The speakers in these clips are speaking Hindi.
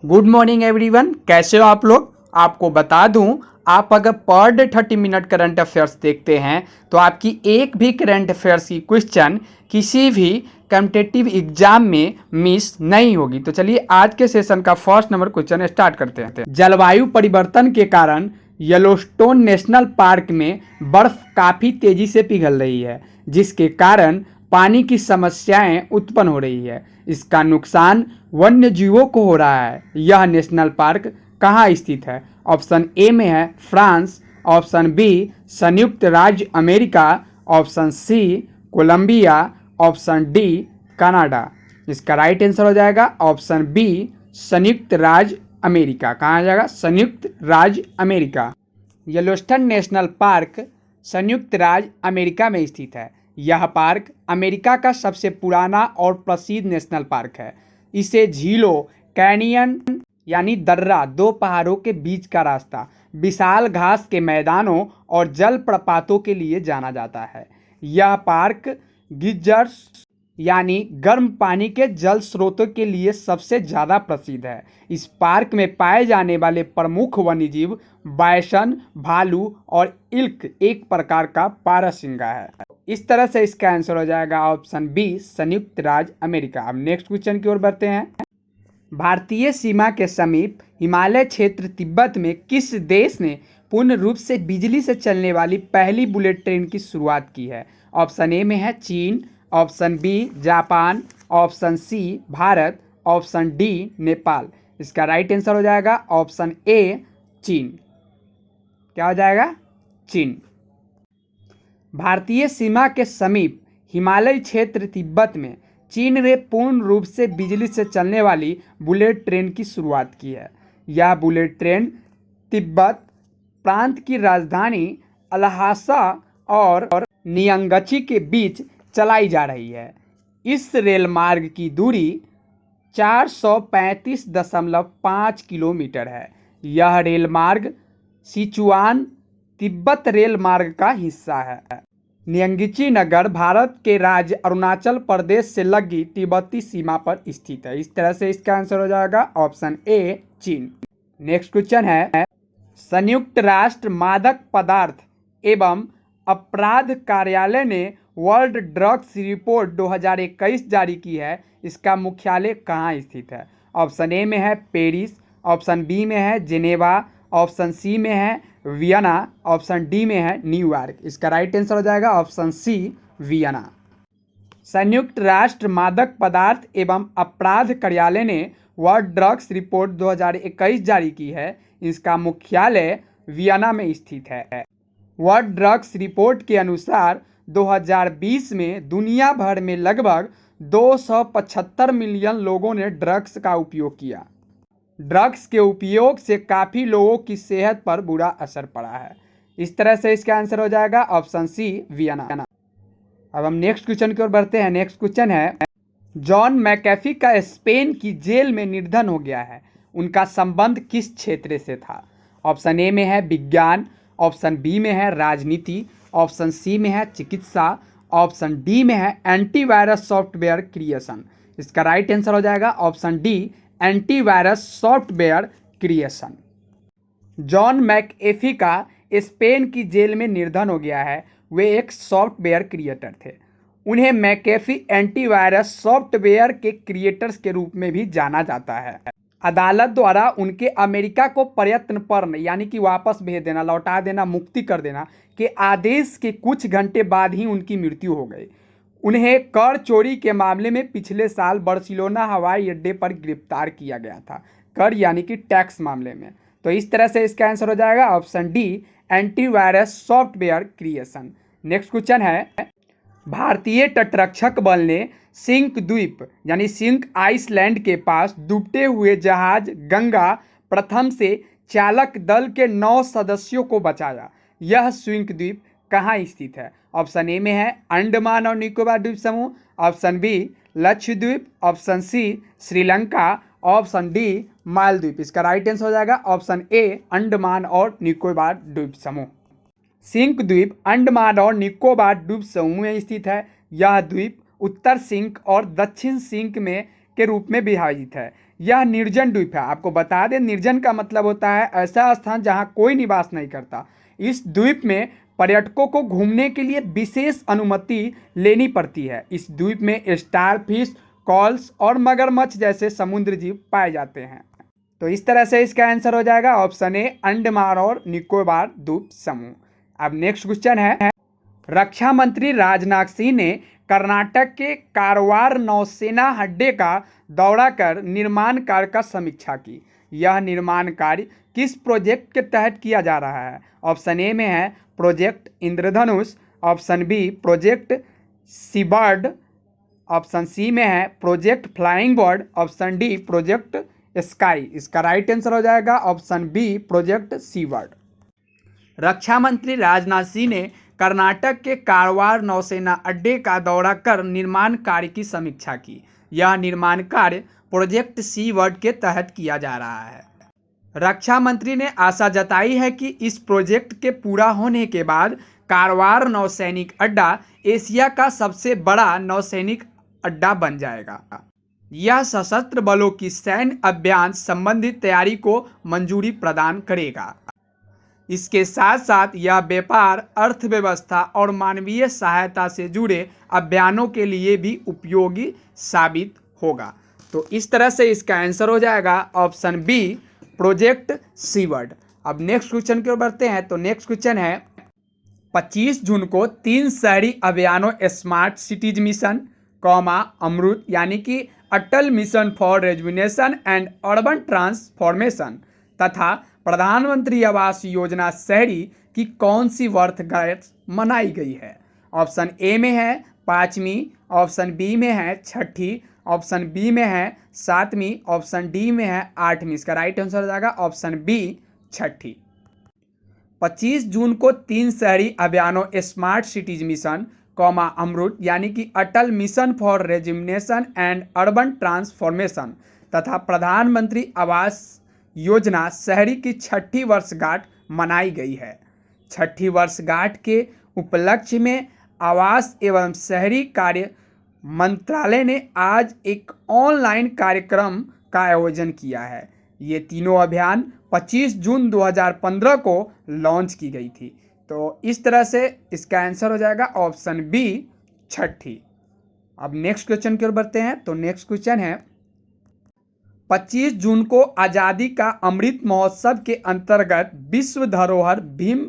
गुड मॉर्निंग एवरीवन, कैसे हो आप लोग। आपको बता दूं, आप अगर per day 30 minute current affairs देखते हैं तो आपकी एक भी करंट अफेयर्स की क्वेश्चन किसी भी कॉम्पिटिटिव एग्जाम में मिस नहीं होगी। तो चलिए आज के सेशन का फर्स्ट नंबर क्वेश्चन स्टार्ट करते हैं। जलवायु परिवर्तन के कारण येलोस्टोन नेशनल पार्क में बर्फ काफ़ी तेजी से पिघल रही है, जिसके कारण पानी की समस्याएं उत्पन्न हो रही है। इसका नुकसान वन्य जीवों को हो रहा है। यह नेशनल पार्क कहाँ स्थित है? ऑप्शन ए में है फ्रांस, ऑप्शन बी संयुक्त राज्य America, option C Colombia, option D Canada. इसका राइट आंसर हो जाएगा ऑप्शन बी संयुक्त राज्य अमेरिका। कहाँ आ जाएगा? संयुक्त राज्य अमेरिका। येलोस्टोन नेशनल पार्क संयुक्त राज्य अमेरिका में स्थित है। यह पार्क अमेरिका का सबसे पुराना और प्रसिद्ध नेशनल पार्क है। इसे झीलों, कैनियन यानी दर्रा, दो पहाड़ों के बीच का रास्ता, विशाल घास के मैदानों और जलप्रपातों के लिए जाना जाता है। यह पार्क गिज़र्स यानी गर्म पानी के जल स्रोतों के लिए सबसे ज़्यादा प्रसिद्ध है। इस पार्क में पाए जाने वाले प्रमुख वन्यजीव बायसन, भालू और इल्क एक प्रकार का बारहसिंगा है। इस तरह से इसका आंसर हो जाएगा ऑप्शन बी संयुक्त राज्य अमेरिका। अब नेक्स्ट क्वेश्चन की ओर बढ़ते हैं। भारतीय सीमा के समीप हिमालय क्षेत्र तिब्बत में किस देश ने पूर्ण रूप से बिजली से चलने वाली पहली बुलेट ट्रेन की शुरुआत की है? ऑप्शन ए में है चीन, option B Japan, option C Bharat, option D Nepal. इसका राइट आंसर हो जाएगा ऑप्शन ए चीन। क्या हो जाएगा? चीन। भारतीय सीमा के समीप हिमालय क्षेत्र तिब्बत में चीन ने पूर्ण रूप से बिजली से चलने वाली बुलेट ट्रेन की शुरुआत की है। यह बुलेट ट्रेन तिब्बत प्रांत की राजधानी लहासा और नियंगची के बीच चलाई जा रही है। इस रेल मार्ग की दूरी 435.5 किलोमीटर है। यह रेल मार्ग सिचुआन तिब्बत रेल मार्ग का हिस्सा है। नियंगची नगर भारत के राज्य अरुणाचल प्रदेश से लगी तिब्बती सीमा पर स्थित है। इस तरह से इसका आंसर हो जाएगा ऑप्शन ए चीन। नेक्स्ट क्वेश्चन है, संयुक्त राष्ट्र मादक पदार्थ एवं अपराध कार्यालय ने वर्ल्ड ड्रग्स रिपोर्ट 2021 जारी की है। इसका मुख्यालय कहाँ स्थित है? ऑप्शन ए में है पेरिस, ऑप्शन बी में है जेनेवा, ऑप्शन सी में है वियना, ऑप्शन डी में है न्यूयॉर्क। इसका राइट आंसर हो जाएगा ऑप्शन सी वियना। संयुक्त राष्ट्र मादक पदार्थ एवं अपराध कार्यालय ने वर्ल्ड ड्रग्स रिपोर्ट 2021 जारी की है। इसका मुख्यालय वियना में स्थित है। वर्ल्ड ड्रग्स रिपोर्ट के अनुसार 2020 में दुनिया भर में लगभग 275 मिलियन लोगों ने ड्रग्स का उपयोग किया। ड्रग्स के उपयोग से काफ़ी लोगों की सेहत पर बुरा असर पड़ा है। इस तरह से इसका आंसर हो जाएगा ऑप्शन सी वियना। अब हम नेक्स्ट क्वेश्चन की ओर बढ़ते हैं। नेक्स्ट क्वेश्चन है, जॉन मैकेफी का स्पेन की जेल में निधन हो गया है। उनका संबंध किस क्षेत्र से था? ऑप्शन ए में है विज्ञान, ऑप्शन बी में है राजनीति, ऑप्शन सी में है चिकित्सा, ऑप्शन डी में है एंटीवायरस सॉफ्टवेयर क्रिएशन। इसका राइट आंसर हो जाएगा option D antivirus software creation. John McAfee का स्पेन की जेल में निधन हो गया है। वे एक सॉफ्टवेयर क्रिएटर थे। उन्हें मैकेफी एंटीवायरस सॉफ्टवेयर के क्रिएटर्स के रूप में भी जाना जाता है। अदालत द्वारा उनके अमेरिका को प्रत्यर्पण यानी कि वापस भेज देना, लौटा देना, मुक्ति कर देना के आदेश के कुछ घंटे बाद ही उनकी मृत्यु हो गई। उन्हें कर चोरी के मामले में पिछले साल बार्सिलोना हवाई अड्डे पर गिरफ्तार किया गया था, कर यानी कि टैक्स मामले में। तो इस तरह से इसका आंसर हो जाएगा option D antivirus software creation. Next question है, भारतीय तटरक्षक बल ने सिंक द्वीप यानी सिंक आइसलैंड के पास डूबते हुए जहाज गंगा प्रथम से चालक दल के 9 सदस्यों को बचाया। यह सिंक द्वीप कहाँ स्थित है? ऑप्शन ए में है अंडमान और निकोबार द्वीप समूह, option B Lakshadweep, option C Sri Lanka, option D मालद्वीप। इसका राइट आंसर हो जाएगा ऑप्शन ए अंडमान और निकोबार द्वीप समूह। सिंक द्वीप अंडमान और निकोबार द्वीप समूह में स्थित है। यह द्वीप उत्तर सिंक और दक्षिण सिंक में के रूप में विभाजित है। यह निर्जन द्वीप है। आपको बता दें, निर्जन का मतलब होता है ऐसा स्थान जहाँ कोई निवास नहीं करता। इस द्वीप में पर्यटकों को घूमने के लिए विशेष अनुमति लेनी पड़ती है। इस द्वीप में स्टारफिश, कॉल्स और मगरमच्छ जैसे समुद्री जीव पाए जाते हैं। तो इस तरह से इसका आंसर हो जाएगा ऑप्शन ए, अंडमान और निकोबार द्वीप समूह। अब नेक्स्ट क्वेश्चन है, रक्षा मंत्री राजनाथ सिंह ने कर्नाटक के कारवार नौसेना अड्डे का दौरा कर निर्माण कार्य का समीक्षा की। यह निर्माण कार्य किस प्रोजेक्ट के तहत किया जा रहा है? ऑप्शन ए में है project Indradhanush, option B project Seabird, option C में है project flying bird, option D project sky. इसका राइट आंसर हो जाएगा ऑप्शन बी प्रोजेक्ट सीबर्ड। रक्षा मंत्री राजनाथ सिंह ने कर्नाटक के कारवार नौसेना अड्डे का दौरा कर निर्माण कार्य की समीक्षा की। यह निर्माण कार्य प्रोजेक्ट सीबर्ड के तहत किया जा रहा है। रक्षा मंत्री ने आशा जताई है कि इस प्रोजेक्ट के पूरा होने के बाद कारवार नौसैनिक अड्डा एशिया का सबसे बड़ा नौसैनिक अड्डा बन जाएगा। यह सशस्त्र बलों की सैन्य अभियान संबंधित तैयारी को मंजूरी प्रदान करेगा। इसके साथ साथ यह व्यापार, अर्थव्यवस्था और मानवीय सहायता से जुड़े अभियानों के लिए भी उपयोगी साबित होगा। तो इस तरह से इसका आंसर हो जाएगा ऑप्शन बी प्रोजेक्ट सीबर्ड। अब नेक्स्ट क्वेश्चन की ओर बढ़ते हैं। तो नेक्स्ट क्वेश्चन है, 25 जून को 3 शहरी अभियानों स्मार्ट सिटीज मिशन, अमृत यानी कि Atal mission for rejuvenation and urban transformation तथा प्रधानमंत्री आवास योजना शहरी की कौन सी वर्षगांठ मनाई गई है? ऑप्शन ए में है 5वीं, ऑप्शन बी में है 6ठी, ऑप्शन बी में है 7वीं, ऑप्शन डी में है 8वीं। इसका राइट आंसर हो जाएगा ऑप्शन बी 6ठी। 25 जून को 3 शहरी अभियानों स्मार्ट सिटीज मिशन, अमृत यानी कि Atal mission for rejuvenation and urban transformation तथा प्रधानमंत्री आवास योजना शहरी की 6ठी वर्षगांठ मनाई गई है। 6ठी वर्षगांठ के उपलक्ष्य में आवास एवं शहरी कार्य मंत्रालय ने आज एक ऑनलाइन कार्यक्रम का आयोजन किया है। ये तीनों अभियान 25 जून 2015 को लॉन्च की गई थी। तो इस तरह से इसका आंसर हो जाएगा ऑप्शन बी 6ठी। अब नेक्स्ट क्वेश्चन की ओर बढ़ते हैं। तो नेक्स्ट क्वेश्चन है, 25 जून को आज़ादी का अमृत महोत्सव के अंतर्गत विश्व धरोहर भीम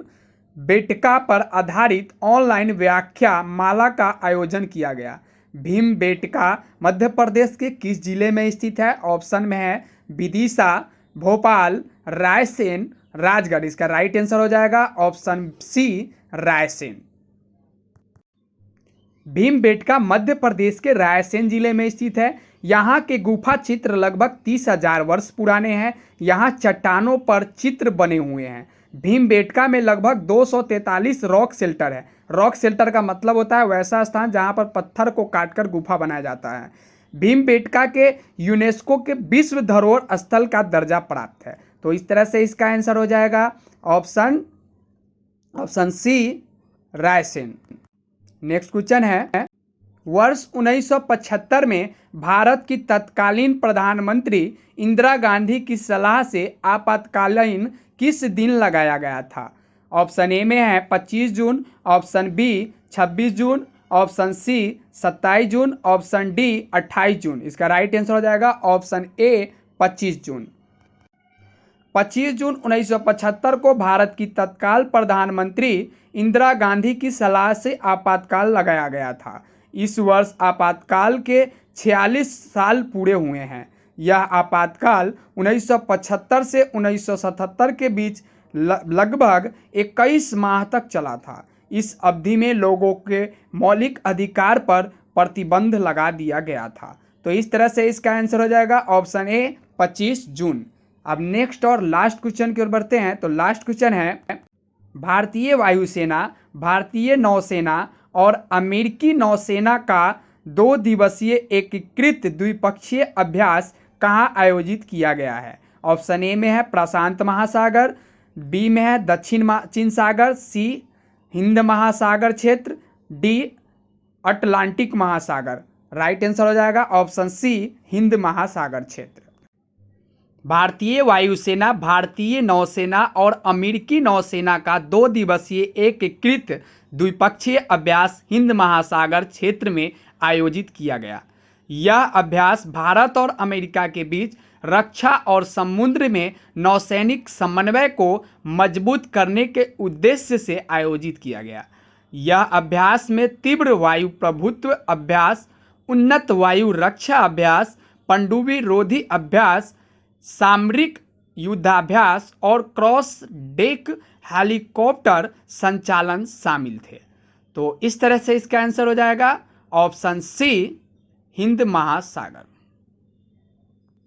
बेटका पर आधारित ऑनलाइन व्याख्या माला का आयोजन किया गया। भीम बेटका मध्य प्रदेश के किस जिले में स्थित है? ऑप्शन में है विदिशा, भोपाल, रायसेन, राजगढ़। इसका राइट आंसर हो जाएगा ऑप्शन सी रायसेन। भीम बेटका मध्य प्रदेश के रायसेन जिले में स्थित है। यहाँ के गुफा चित्र लगभग 30,000 वर्ष पुराने हैं। यहाँ चट्टानों पर चित्र बने हुए हैं। भीम बेटका में लगभग 243 रॉक शेल्टर है। रॉक शेल्टर का मतलब होता है वैसा स्थान जहाँ पर पत्थर को काटकर गुफा बनाया जाता है। भीम बेटका के यूनेस्को के विश्व धरोहर स्थल का दर्जा प्राप्त है। तो इस तरह से इसका आंसर हो जाएगा option C Raisen. Next question है, वर्ष 1975 में भारत की तत्कालीन प्रधानमंत्री इंदिरा गांधी की सलाह से आपातकालीन किस दिन लगाया गया था? ऑप्शन ए में है 25 जून, ऑप्शन बी 26 जून, ऑप्शन सी 27 जून, ऑप्शन डी 28 जून। इसका राइट आंसर हो जाएगा ऑप्शन ए 25 जून। 25 जून 1975 को भारत की तत्काल प्रधानमंत्री इंदिरा गांधी की सलाह से आपातकाल लगाया गया था। इस वर्ष आपातकाल के 46 साल पूरे हुए हैं। यह आपातकाल 1975 से 1977 के बीच लगभग 21 माह तक चला था। इस अवधि में लोगों के मौलिक अधिकार पर प्रतिबंध लगा दिया गया था। तो इस तरह से इसका आंसर हो जाएगा ऑप्शन ए 25 जून। अब नेक्स्ट और लास्ट क्वेश्चन की ओर बढ़ते हैं। तो लास्ट क्वेश्चन है, भारतीय वायुसेना, भारतीय नौसेना और अमेरिकी नौसेना का 2 दिवसीय एकीकृत द्विपक्षीय अभ्यास कहाँ आयोजित किया गया है? ऑप्शन ए में है प्रशांत महासागर, बी में है दक्षिण चीन सागर, सी हिंद महासागर क्षेत्र, डी अटलांटिक महासागर। राइट आंसर हो जाएगा ऑप्शन सी हिंद महासागर क्षेत्र। भारतीय वायुसेना, भारतीय नौसेना और अमेरिकी नौसेना का 2 दिवसीय एकीकृत द्विपक्षीय अभ्यास हिंद महासागर क्षेत्र में आयोजित किया गया। यह अभ्यास भारत और अमेरिका के बीच रक्षा और समुद्र में नौसैनिक समन्वय को मजबूत करने के उद्देश्य से आयोजित किया गया। यह अभ्यास में तीव्र वायु प्रभुत्व अभ्यास, उन्नत वायु रक्षा अभ्यास, पनडुब्बी रोधी अभ्यास, सामरिक युद्धाभ्यास और क्रॉस डेक हेलीकॉप्टर संचालन शामिल थे। तो इस तरह से इसका आंसर हो जाएगा ऑप्शन सी, हिंद महासागर।